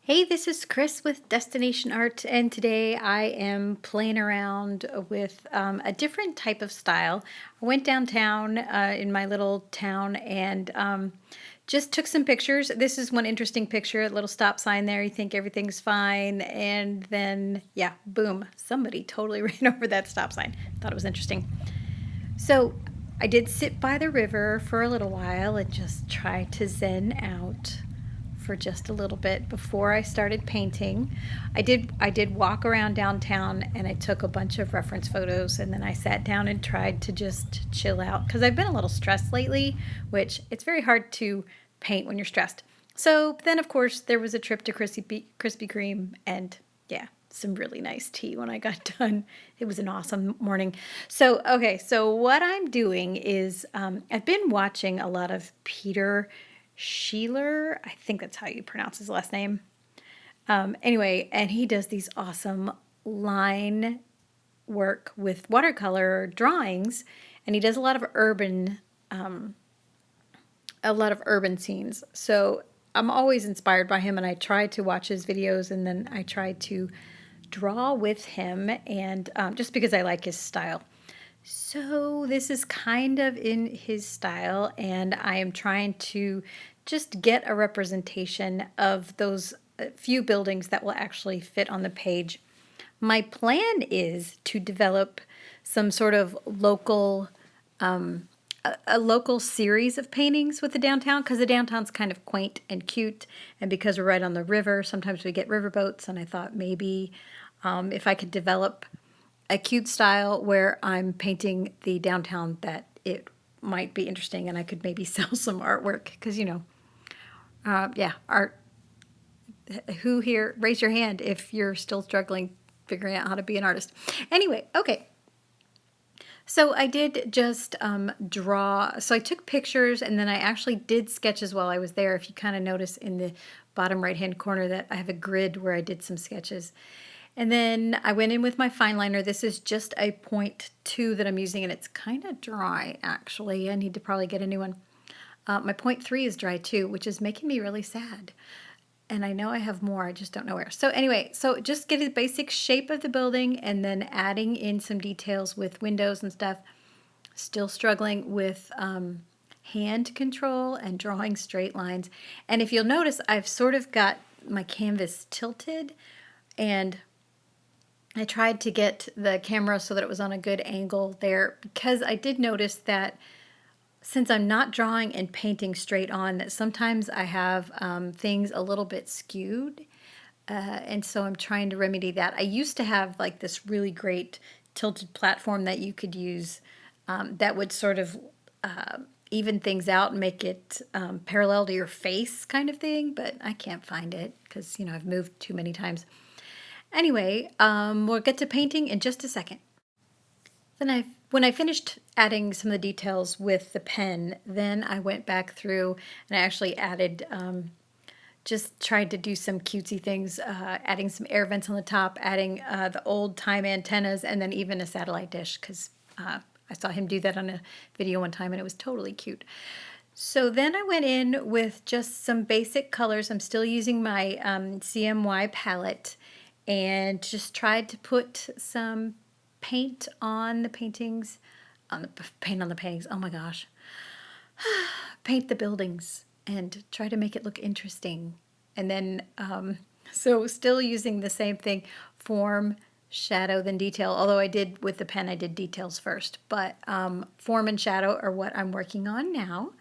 Hey, this is Chris with Destination Art, and today I am playing around with a different type of style. I went downtown in my little town and just took some pictures. This is one interesting picture, a little stop sign there. You think everything's fine, and then, yeah, boom, somebody totally ran over that stop sign. Thought it was interesting. So I did sit by the river for a little while and just try to zen out for just a little bit before I started painting. I did walk around downtown and I took a bunch of reference photos, and then I sat down and tried to just chill out because I've been a little stressed lately, which it's very hard to paint when you're stressed. So then of course there was a trip to Krispy Kreme, and yeah, some really nice tea when I got done. It was an awesome morning. So what I'm doing is I've been watching a lot of Peter Sheeler. I think that's how you pronounce his last name. Anyway, and he does these awesome line work with watercolor drawings, and he does a lot of urban scenes. So I'm always inspired by him, and I try to watch his videos, and then I try to draw with him, and just because I like his style. So this is kind of in his style, and I am trying to just get a representation of those few buildings that will actually fit on the page. My plan is to develop some sort of local a local series of paintings with the downtown, because the downtown's kind of quaint and cute, and because we're right on the river, sometimes we get river boats, and I thought maybe if I could develop a cute style where I'm painting the downtown, that it might be interesting and I could maybe sell some artwork, because yeah, art. Who here, raise your hand if you're still struggling figuring out how to be an artist. Anyway, okay. So I did just draw. So I took pictures, and then I actually did sketches while I was there. If you kind of notice in the bottom right hand corner that I have a grid where I did some sketches. And then I went in with my fine liner. This is just a 0.2 that I'm using, and it's kind of dry actually. I need to probably get a new one. My 0.3 is dry too, which is making me really sad. And I know I have more, I just don't know where. So anyway, so just getting the basic shape of the building and then adding in some details with windows and stuff. Still struggling with hand control and drawing straight lines. And if you'll notice, I've sort of got my canvas tilted, and I tried to get the camera so that it was on a good angle there, because I did notice that since I'm not drawing and painting straight on, that sometimes I have things a little bit skewed. And so I'm trying to remedy that. I used to have like this really great tilted platform that you could use, that would sort of even things out and make it parallel to your face kind of thing, but I can't find it because, I've moved too many times. Anyway, we'll get to painting in just a second. When I finished adding some of the details with the pen, then I went back through and I actually added, just tried to do some cutesy things, adding some air vents on the top, adding the old time antennas, and then even a satellite dish, because I saw him do that on a video one time and it was totally cute. So then I went in with just some basic colors. I'm still using my CMY palette, and just tried to put some paint on the paintings, paint on the paintings. Oh my gosh. Paint the buildings and try to make it look interesting. And then, so still using the same thing, form, shadow, then detail. Although I did, with the pen, I did details first. But form and shadow are what I'm working on now.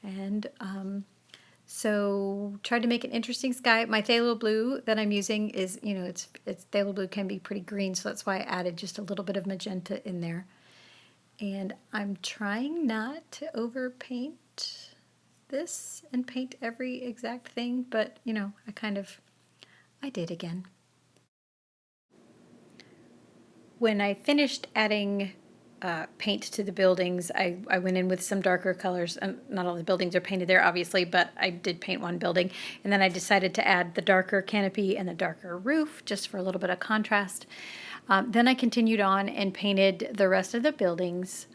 And so tried to make an interesting sky. My phthalo blue that I'm using is, it's phthalo blue can be pretty green, so that's why I added just a little bit of magenta in there. And I'm trying not to overpaint this and paint every exact thing, but I did again. When I finished adding paint to the buildings, I went in with some darker colors. And not all the buildings are painted there, obviously, but I did paint one building. And then I decided to add the darker canopy and the darker roof just for a little bit of contrast. Then I continued on and painted the rest of the buildings.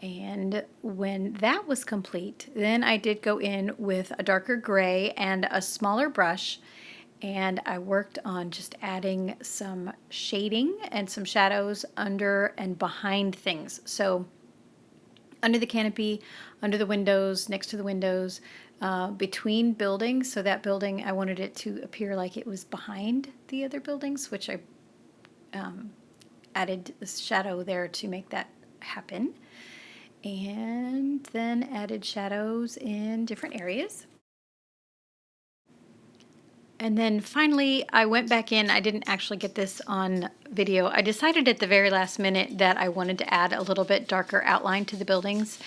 And when that was complete, then I did go in with a darker gray and a smaller brush and I worked on just adding some shading and some shadows under and behind things. So under the canopy, under the windows, next to the windows, between buildings. So that building, I wanted it to appear like it was behind the other buildings, which I added this shadow there to make that happen. And then added shadows in different areas. And then finally, I went back in. I didn't actually get this on video. I decided at the very last minute that I wanted to add a little bit darker outline to the buildings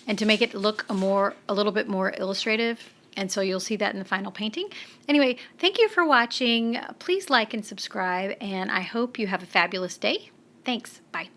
and to make it look a little bit more illustrative. And so you'll see that in the final painting. Anyway, thank you for watching. Please like and subscribe, and I hope you have a fabulous day. Thanks. Bye.